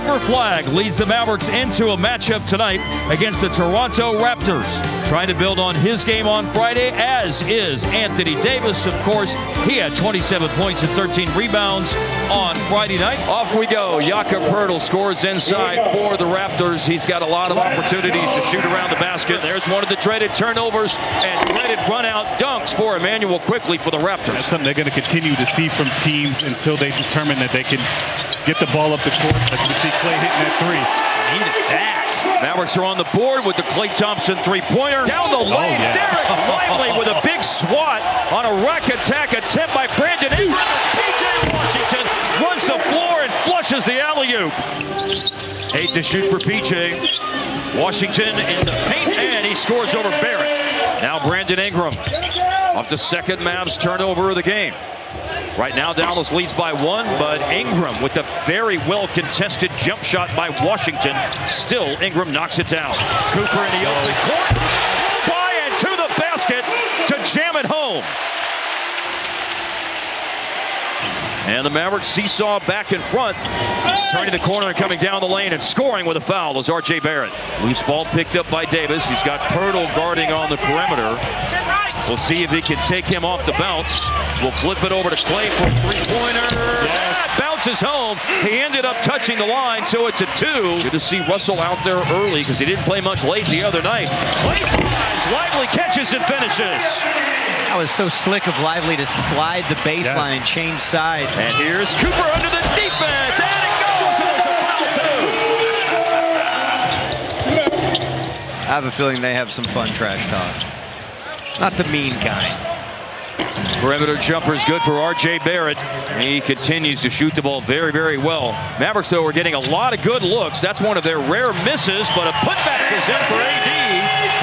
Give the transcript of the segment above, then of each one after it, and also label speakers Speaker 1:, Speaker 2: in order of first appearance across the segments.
Speaker 1: Cooper Flagg leads the Mavericks into a matchup tonight against the Toronto Raptors. Trying to build on his game on Friday, as is Anthony Davis. Of course, he had 27 points and 13 rebounds on Friday night.
Speaker 2: Off we go. Jakob Poeltl scores inside for the Raptors. He's got a lot of opportunities to shoot around the basket. There's one of the dreaded turnovers and dreaded run-out dunks for Emmanuel Quickley for the Raptors.
Speaker 3: That's something they're going to continue to see from teams until they determine that they can get the ball up the court. As you see Klay hitting that three.
Speaker 2: Needed that. Mavericks are on the board with the Klay Thompson three-pointer. Down the lane, Derek Lively with a big swat on a rack attack attempt by Brandon Ingram. P.J. Washington runs the floor and flushes the alley-oop. 8 to shoot for P.J. Washington in the paint, and he scores over Barrett. Now Brandon Ingram off the second Mavs turnover of the game. Right now, Dallas leads by 1, but Ingram with a very well-contested jump shot by Washington. Still, Ingram knocks it down. Cooper in the open court. By and to the basket to jam it home. And the Mavericks seesaw back in front. Turning the corner and coming down the lane and scoring with a foul is R.J. Barrett. Loose ball picked up by Davis. He's got Poeltl guarding on the perimeter. We'll see if he can take him off the bounce. We'll flip it over to Klay for a three-pointer. Yes. Bounces home. He ended up touching the line, so it's a 2. Good to see Russell out there early because he didn't play much late the other night. Klay tries, Lively catches and finishes.
Speaker 4: That was so slick of Lively to slide the baseline and change sides.
Speaker 2: And here's Cooper under the defense, and it goes, and there's a foul too.
Speaker 4: I have a feeling they have some fun trash talk. Not the mean kind.
Speaker 2: Perimeter jumper is good for R.J. Barrett. He continues to shoot the ball very, very well. Mavericks, though, are getting a lot of good looks. That's one of their rare misses, but a putback is in for AD.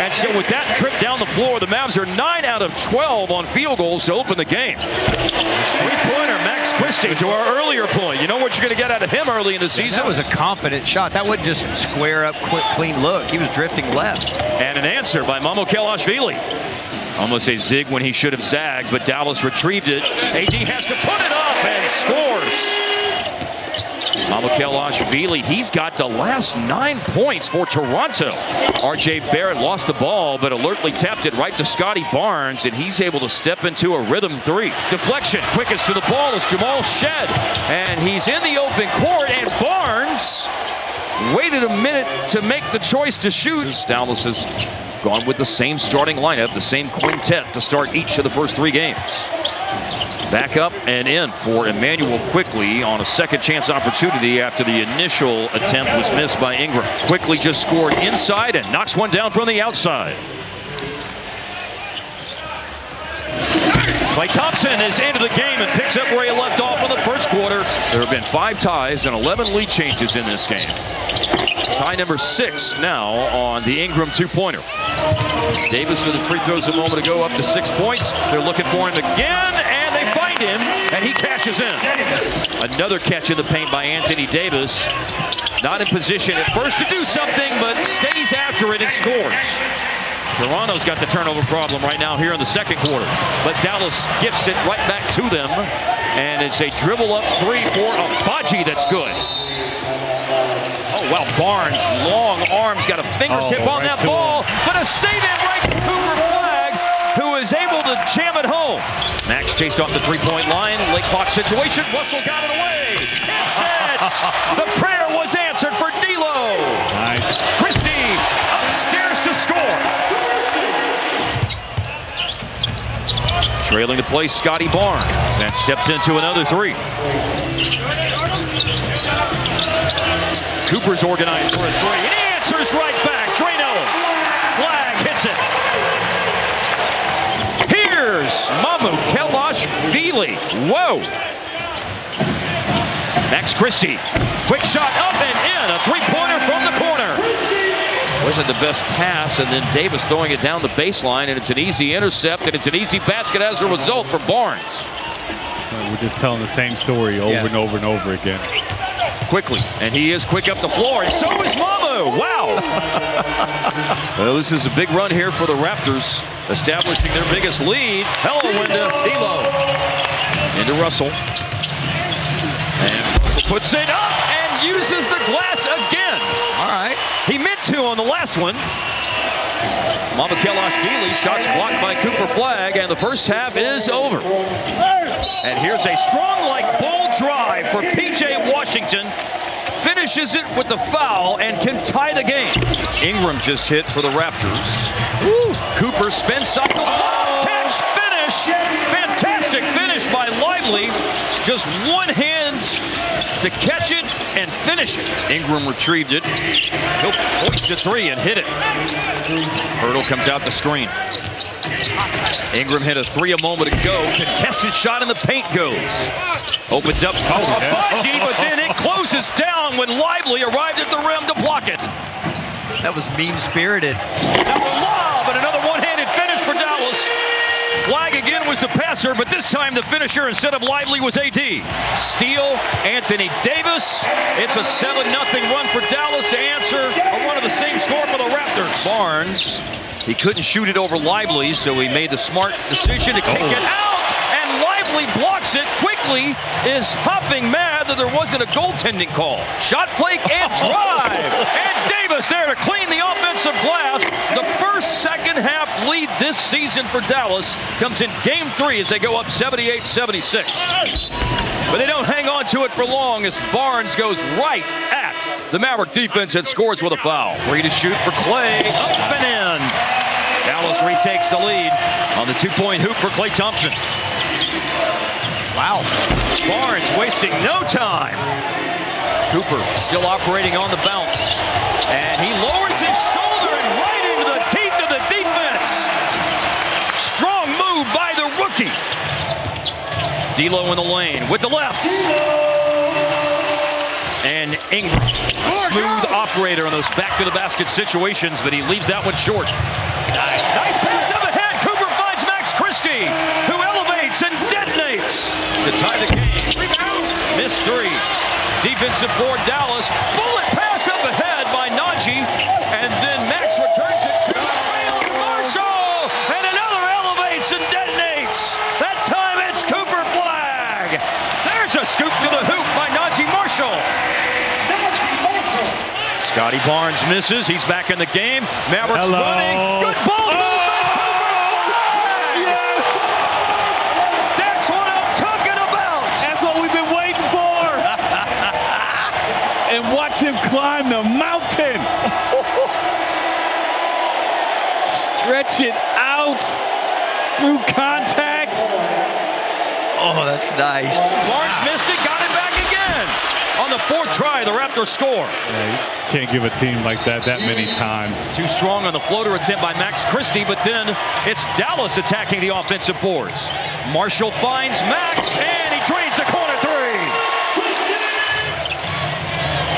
Speaker 2: And so with that trip down the floor, the Mavs are 9 out of 12 on field goals to open the game. Three-pointer, Max Christie, to our earlier point. You know what you're going to get out of him early in the season?
Speaker 4: That was a confident shot. That wasn't just square up, quick, clean look. He was drifting left.
Speaker 2: And an answer by Mamukelashvili. Almost a zig when he should have zagged, but Dallas retrieved it. AD has to put it up and scores. Mamukelashvili, he's got the last 9 points for Toronto. R.J. Barrett lost the ball, but alertly tapped it right to Scotty Barnes, and he's able to step into a rhythm 3. Deflection, quickest to the ball is Jamal Shed, and he's in the open court, and Barnes waited a minute to make the choice to shoot. Dallas has gone with the same starting lineup, the same quintet to start each of the first 3 games. Back up and in for Emmanuel Quickley on a second chance opportunity after the initial attempt was missed by Ingram. Quickley just scored inside and knocks one down from the outside. Klay Thompson is into the game and picks up where he left off in the first quarter. There have been 5 ties and 11 lead changes in this game. Tie number 6 now on the Ingram two-pointer. Davis with the free throws a moment ago, up to 6 points. They're looking for him again, and they find him, and he cashes in. Another catch in the paint by Anthony Davis. Not in position at first to do something, but stays after it and scores. Toronto's got the turnover problem right now here in the second quarter, but Dallas gifts it right back to them, and it's a dribble up 3 for Agbaji that's good. Oh, wow, Barnes, long arms, got a fingertip on that ball, but a save-in right to Cooper Flagg, who is able to jam it home. Max chased off the three-point line, late clock situation, Russell got it away. The prayer was answered for D'Lo.
Speaker 3: Nice.
Speaker 2: Christie upstairs to score. Trailing the play, Scotty Barnes, and steps into another 3. Cooper's organized for a 3. He answers right back. Drano. Flagg hits it. Here's Mamukelashvili. Whoa. Max Christie. Quick shot up and in. A 3-pointer from the corner. Wasn't the best pass, and then Davis throwing it down the baseline, and it's an easy intercept, and it's an easy basket as a result for Barnes.
Speaker 3: So we're just telling the same story over and over and over again.
Speaker 2: Quickly, and he is quick up the floor, and so is Mamu. Wow. Well, this is a big run here for the Raptors, establishing their biggest lead. Hello, into D'Lo. Into Russell. And Russell puts it up and uses the glass last one. Mavericks shots blocked by Cooper Flagg, and the first half is over. And here's a strong like bull drive for P.J. Washington. Finishes it with the foul and can tie the game. Ingram just hit for the Raptors. Woo. Cooper spin cycle. Catch, finish. Fantastic finish by Lively. Just one hand to catch it and finish it. Ingram retrieved it. He'll hoist a three and hit it. Hurdle comes out the screen. Ingram hit a three a moment ago. Contested shot in the paint goes. Opens up. Abaji, but then it closes down when Lively arrived at the rim to block it.
Speaker 4: That was mean-spirited.
Speaker 2: Now a lob and another one-handed finish for Dallas. Flagg again was the passer, but this time the finisher instead of Lively was AD. Steal, Anthony Davis. It's a 7-0 run for Dallas to answer a run of the same score for the Raptors. Barnes, he couldn't shoot it over Lively, so he made the smart decision to kick it out. And Lively blocks it quickly, is hopping mad that there wasn't a goaltending call. Shot fake and drive. And Davis there to clean the offensive glass. The first second half lead this season for Dallas comes in game 3 as they go up 78-76. But they don't hang on to it for long as Barnes goes right at the Maverick defense and scores with a foul. Free to shoot for Clay. Up and in. Dallas retakes the lead on the 2-point hoop for Klay Thompson. Wow. Barnes wasting no time. Cooper still operating on the bounce. And he lowers his shoulder and right into the teeth of the defense. Strong move by the rookie. D'Lo in the lane with the left. And Ingram, a smooth operator on those back-to-the-basket situations, but he leaves that one short. Nice pass up ahead. Cooper finds Max Christie, who elevates and detonates to tie the game. Missed three. Defensive board Dallas. Bullet pass up ahead by Najee. And then Max returns it to Taylor Marshall. And another elevates and detonates. That time it's Cooper Flagg. There's a scoop to the hoop by Najee Marshall. Scotty Barnes misses. He's back in the game. Mavericks running. Good ball movement.
Speaker 3: Yes!
Speaker 2: That's what I'm talking about.
Speaker 3: That's what we've been waiting for. And watch him climb the mountain. Stretch it out through contact.
Speaker 4: Oh, that's nice.
Speaker 2: Barnes missed it. Got it back again. On the 4th try, the Raptors score.
Speaker 3: Yeah, you can't give a team like that many times.
Speaker 2: Too strong on the floater attempt by Max Christie, but then it's Dallas attacking the offensive boards. Marshall finds Max, and he drains the corner three.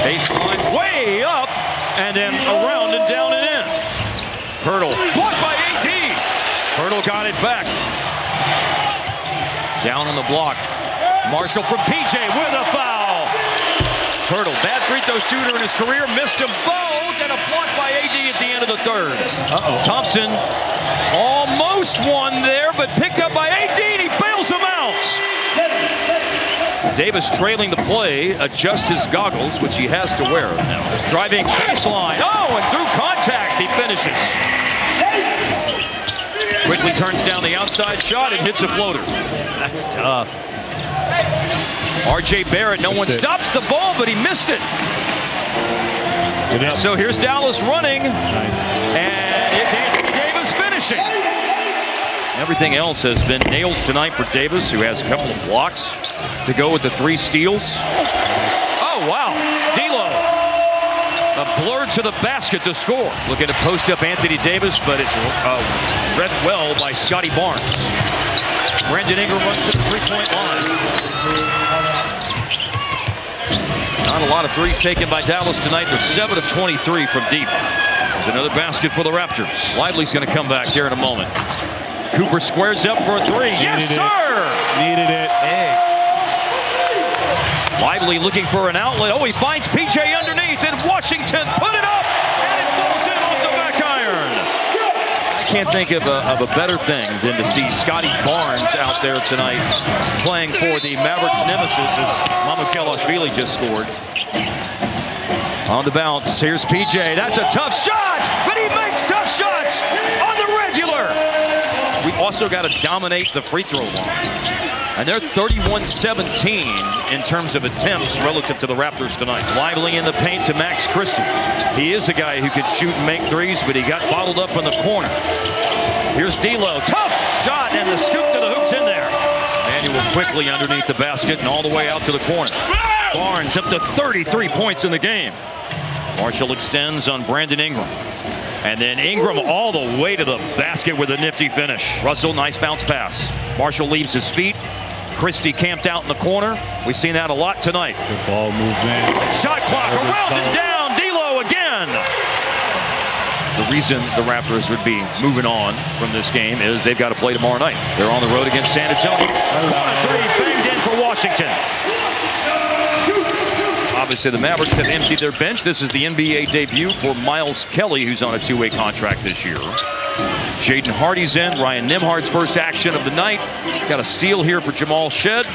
Speaker 2: Baseline way up, and then around and down and in. Hurdle blocked by AD. Hurdle got it back. Down on the block. Marshall from PJ with a foul. Hurdle, bad free throw shooter in his career, missed them both, and a block by AD at the end of the 3rd. Thompson almost won there, but picked up by AD, and he bails him out. Davis trailing the play, adjusts his goggles, which he has to wear now. Driving baseline, and through contact, he finishes. Quickly turns down the outside shot and hits a floater.
Speaker 4: That's tough.
Speaker 2: R.J. Barrett, no one stops the ball, but he missed it. So here's Dallas running, and it's Anthony Davis finishing. Everything else has been nails tonight for Davis, who has a couple of blocks to go with the 3 steals. Oh, wow. D'Lo, a blur to the basket to score. Looking to post up Anthony Davis, but it's read well by Scotty Barnes. Brandon Ingram runs to the 3-point line. Not a lot of threes taken by Dallas tonight. They're 7 of 23 from deep. There's another basket for the Raptors. Lively's going to come back here in a moment. Cooper squares up for a 3. Yes, sir!
Speaker 3: Needed it.
Speaker 4: Hey.
Speaker 2: Lively looking for an outlet. Oh, he finds PJ underneath, and Washington put it up, and it falls in off the back iron. I can't think of a better thing than to see Scotty Barnes out there tonight playing for the Mavericks nemesis as Mamukelashvili just scored. On the bounce, here's PJ. That's a tough shot, but he makes tough shots on the regular. We also got to dominate the free throw line. And they're 31-17 in terms of attempts relative to the Raptors tonight. Lively in the paint to Max Christie. He is a guy who can shoot and make threes, but he got bottled up in the corner. Here's D'Lo. Tough shot, and the scoop to the hoops in there. Manuel quickly underneath the basket and all the way out to the corner. Barnes up to 33 points in the game. Marshall extends on Brandon Ingram. And then Ingram all the way to the basket with a nifty finish. Russell, nice bounce pass. Marshall leaves his feet. Christie camped out in the corner. We've seen that a lot tonight.
Speaker 3: Good ball movement.
Speaker 2: Shot clock around and down. D'Lo again. The reason the Raptors would be moving on from this game is they've got to play tomorrow night. They're on the road against San Antonio. Corner three banged in for Washington. Obviously, the Mavericks have emptied their bench. This is the NBA debut for Miles Kelly, who's on a two-way contract this year. Jaden Hardy's in. Ryan Nembhard's first action of the night. Got a steal here for Jamal Shed.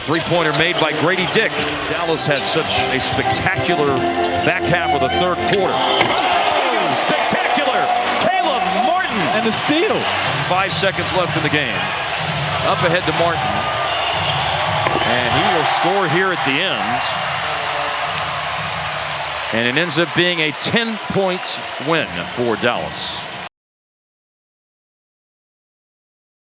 Speaker 2: Three-pointer made by Grady Dick. Dallas had such a spectacular back half of the third quarter. Oh, spectacular! Caleb Martin!
Speaker 3: And the steal.
Speaker 2: 5 seconds left in the game. Up ahead to Martin. And he will score here at the end. And it ends up being a 10-point win for Dallas.